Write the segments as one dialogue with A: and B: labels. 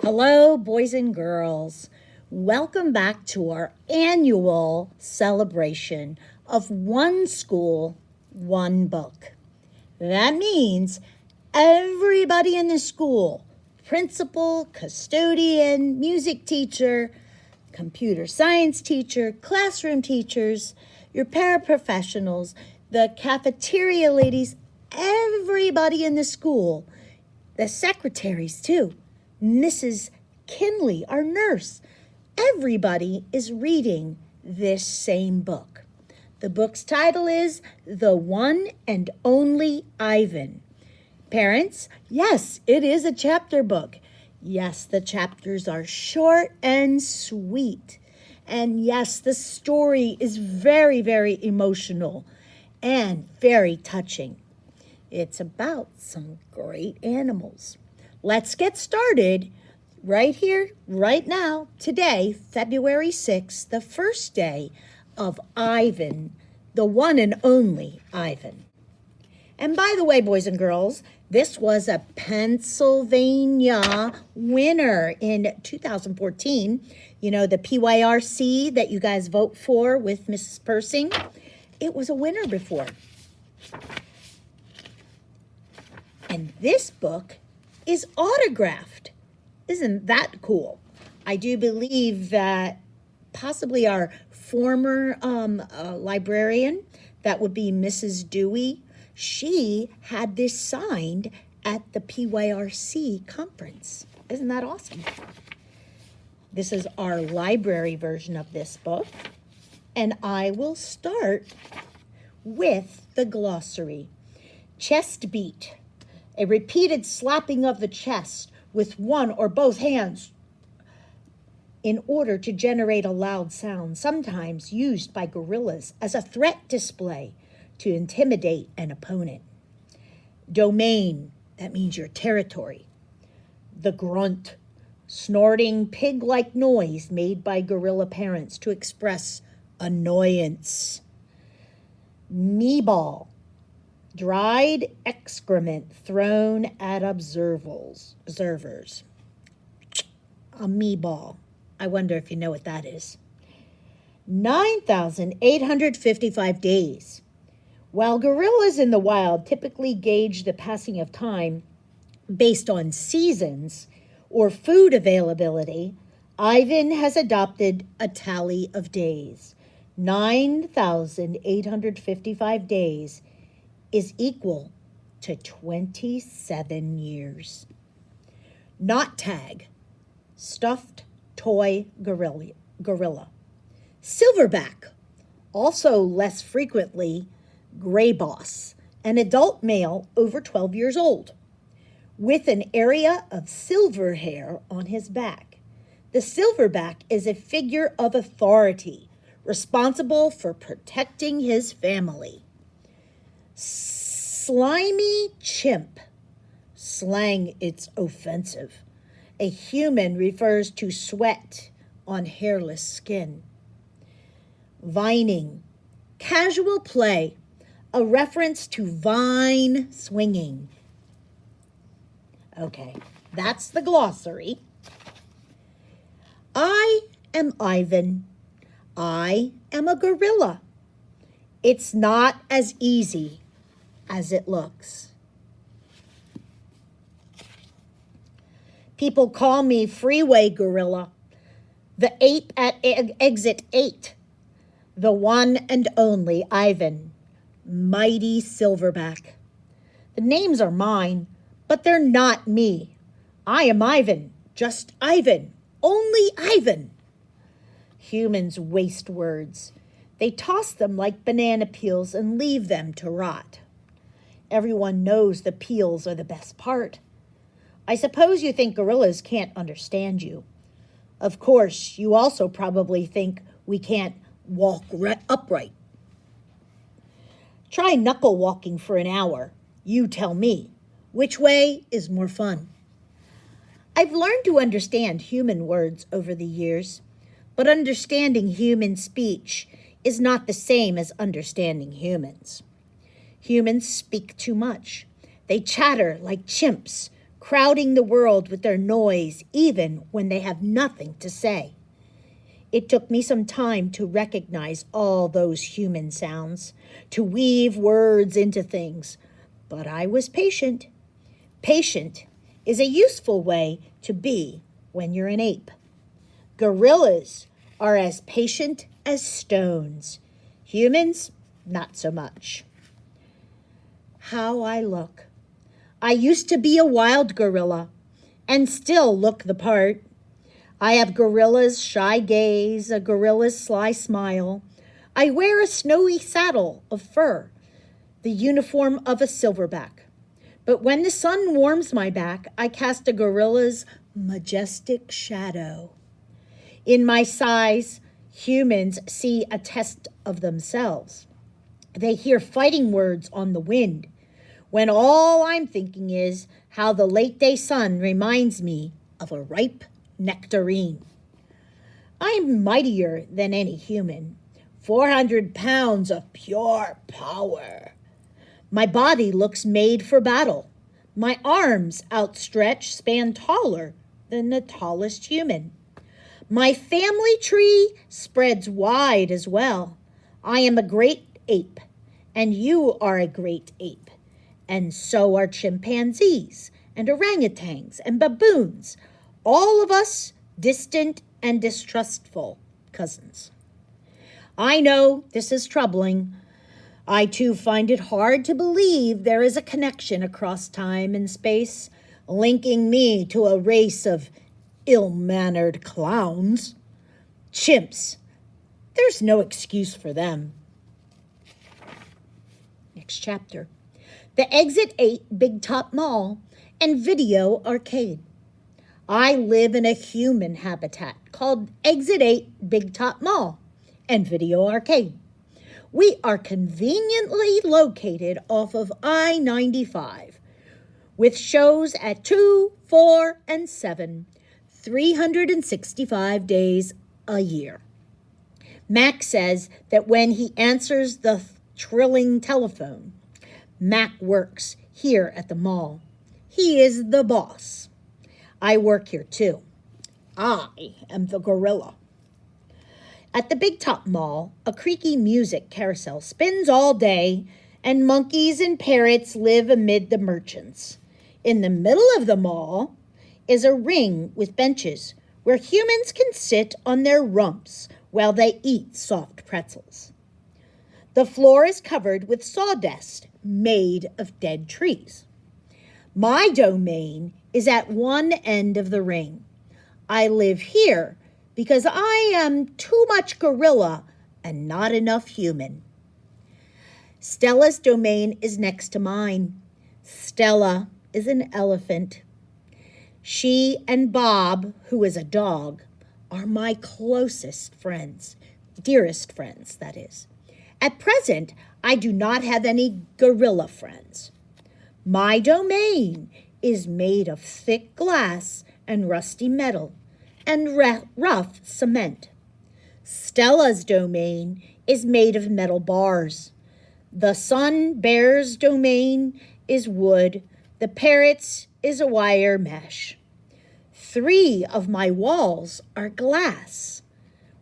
A: Hello, boys and girls. Welcome back to our annual celebration of one school, one book. That means everybody in the school, principal, custodian, music teacher, computer science teacher, classroom teachers, your paraprofessionals, the cafeteria ladies, everybody in the school, the secretaries too, Mrs. Kinley, our nurse, everybody is reading this same book. The book's title is The One and Only Ivan. Parents, yes, it is a chapter book. Yes, the chapters are short and sweet. And yes, the story is very, very emotional and very touching. It's about some great animals. Let's get started right here, right now, today, February 6th, the first day of Ivan, the one and only Ivan. And by the way, boys and girls, this was a Pennsylvania winner in 2014. You know, the PYRC that you guys vote for with Mrs. Persing. It was a winner before. And this book is autographed. Isn't that cool? I do believe that possibly our former librarian, that would be Mrs. Dewey, she had this signed at the PYRC conference. Isn't that awesome? This is our library version of this book. And I will start with the glossary. Chest beat. A repeated slapping of the chest with one or both hands in order to generate a loud sound, sometimes used by gorillas as a threat display to intimidate an opponent. Domain, that means your territory. The grunt, snorting pig-like noise made by gorilla parents to express annoyance. Meeball, dried excrement thrown at observers. A meeball. I wonder if you know what that is. 9,855 days. While gorillas in the wild typically gauge the passing of time based on seasons or food availability, Ivan has adopted a tally of days. 9,855 days is equal to 27 years. Knot tag, stuffed toy gorilla. Silverback, also less frequently gray boss, an adult male over 12 years old, with an area of silver hair on his back. The silverback is a figure of authority, responsible for protecting his family. Slimy chimp. Slang, it's offensive. A human refers to sweat on hairless skin. Vining. Casual play. A reference to vine swinging. Okay, that's the glossary. I am Ivan. I am a gorilla. It's not as easy as it looks. People call me Freeway Gorilla, the ape at exit 8, the one and only Ivan, mighty Silverback. The names are mine, but they're not me. I am Ivan, just Ivan, only Ivan. Humans waste words. They toss them like banana peels and leave them to rot. Everyone knows the peels are the best part. I suppose you think gorillas can't understand you. Of course, you also probably think we can't walk upright. Try knuckle walking for an hour. You tell me, which way is more fun? I've learned to understand human words over the years, but understanding human speech is not the same as understanding humans. Humans speak too much. They chatter like chimps, crowding the world with their noise even when they have nothing to say. It took me some time to recognize all those human sounds, to weave words into things, but I was patient. Patient is a useful way to be when you're an ape. Gorillas are as patient as stones. Humans, not so much. How I look. I used to be a wild gorilla and still look the part. I have gorilla's shy gaze, a gorilla's sly smile. I wear a snowy saddle of fur, the uniform of a silverback. But when the sun warms my back, I cast a gorilla's majestic shadow. In my size, humans see a test of themselves. They hear fighting words on the wind, when all I'm thinking is how the late day sun reminds me of a ripe nectarine. I'm mightier than any human, 400 pounds of pure power. My body looks made for battle. My arms outstretched span taller than the tallest human. My family tree spreads wide as well. I am a great ape, and you are a great ape, and so are chimpanzees and orangutans and baboons, all of us distant and distrustful cousins. I know this is troubling. I too find it hard to believe there is a connection across time and space, linking me to a race of ill-mannered clowns. Chimps. There's no excuse for them. Next chapter. The Exit 8 Big Top Mall and Video Arcade. I live in a human habitat called Exit 8 Big Top Mall and Video Arcade. We are conveniently located off of I-95 with shows at 2, 4, and 7, 365 days a year. Mac says that when he answers the trilling telephone, Mac works here at the mall. He is the boss. I work here too. I am the gorilla. At the Big Top Mall, a creaky music carousel spins all day, and monkeys and parrots live amid the merchants. In the middle of the mall is a ring with benches where humans can sit on their rumps while they eat soft pretzels. The floor is covered with sawdust made of dead trees. My domain is at one end of the ring. I live here because I am too much gorilla and not enough human. Stella's domain is next to mine. Stella is an elephant. She and Bob, who is a dog, are my closest friends, dearest friends, that is. At present, I do not have any gorilla friends. My domain is made of thick glass and rusty metal and rough cement. Stella's domain is made of metal bars. The sun bear's domain is wood. The parrot's is a wire mesh. 3 of my walls are glass.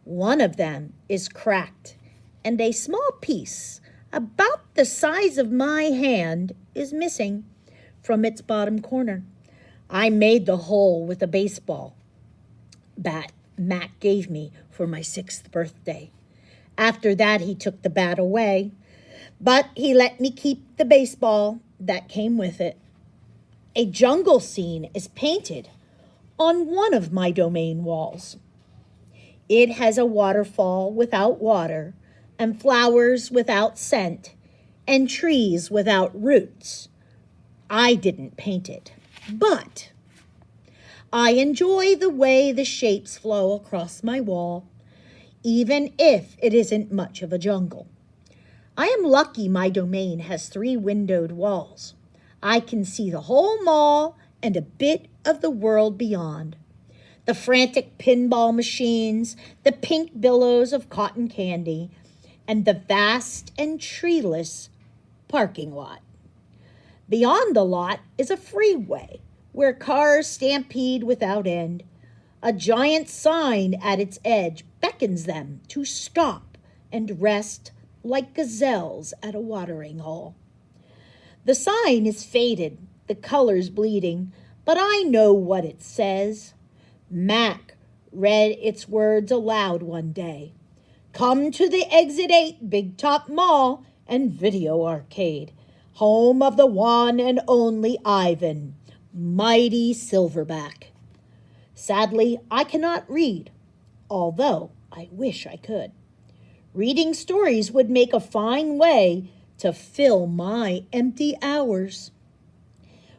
A: One of them is cracked, and a small piece, about the size of my hand, is missing from its bottom corner. I made the hole with a baseball bat Mac gave me for my 6th birthday. After that, he took the bat away, but he let me keep the baseball that came with it. A jungle scene is painted on one of my domain walls. It has a waterfall without water, and flowers without scent, and trees without roots. I didn't paint it, but I enjoy the way the shapes flow across my wall, even if it isn't much of a jungle. I am lucky my domain has 3 windowed walls. I can see the whole mall and a bit of the world beyond. The frantic pinball machines, the pink billows of cotton candy, and the vast and treeless parking lot. Beyond the lot is a freeway where cars stampede without end. A giant sign at its edge beckons them to stop and rest like gazelles at a watering hole. The sign is faded, the colors bleeding, but I know what it says. Mac read its words aloud one day. Come to the Exit 8 Big Top Mall and Video Arcade, home of the one and only Ivan, mighty Silverback. Sadly, I cannot read, although I wish I could. Reading stories would make a fine way to fill my empty hours.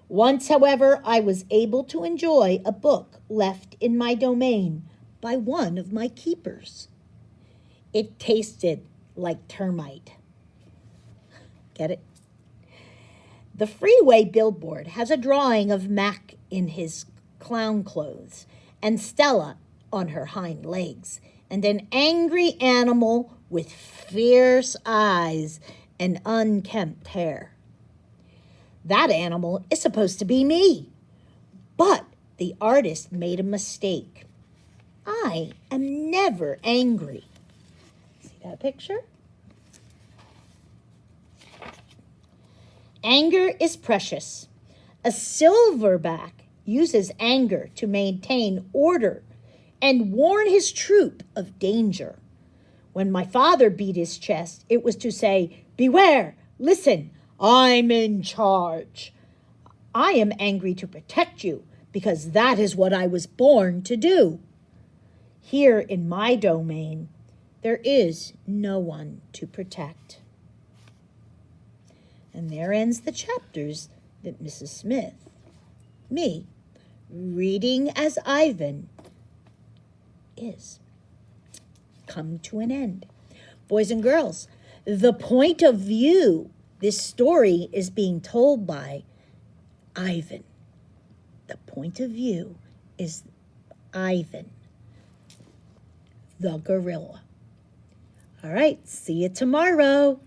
A: Once, however, I was able to enjoy a book left in my domain by one of my keepers. It tasted like termite. Get it? The freeway billboard has a drawing of Mac in his clown clothes and Stella on her hind legs, and an angry animal with fierce eyes and unkempt hair. That animal is supposed to be me, but the artist made a mistake. I am never angry. See that picture? Anger is precious. A silverback uses anger to maintain order and warn his troop of danger. When my father beat his chest, it was to say, beware, listen, I'm in charge. I am angry to protect you because that is what I was born to do. Here in my domain, there is no one to protect. And there ends the chapters that Mrs. Smith, me, reading as Ivan, is come to an end. Boys and girls, the point of view this story is being told by Ivan. The point of view is Ivan, the gorilla. All right, see you tomorrow.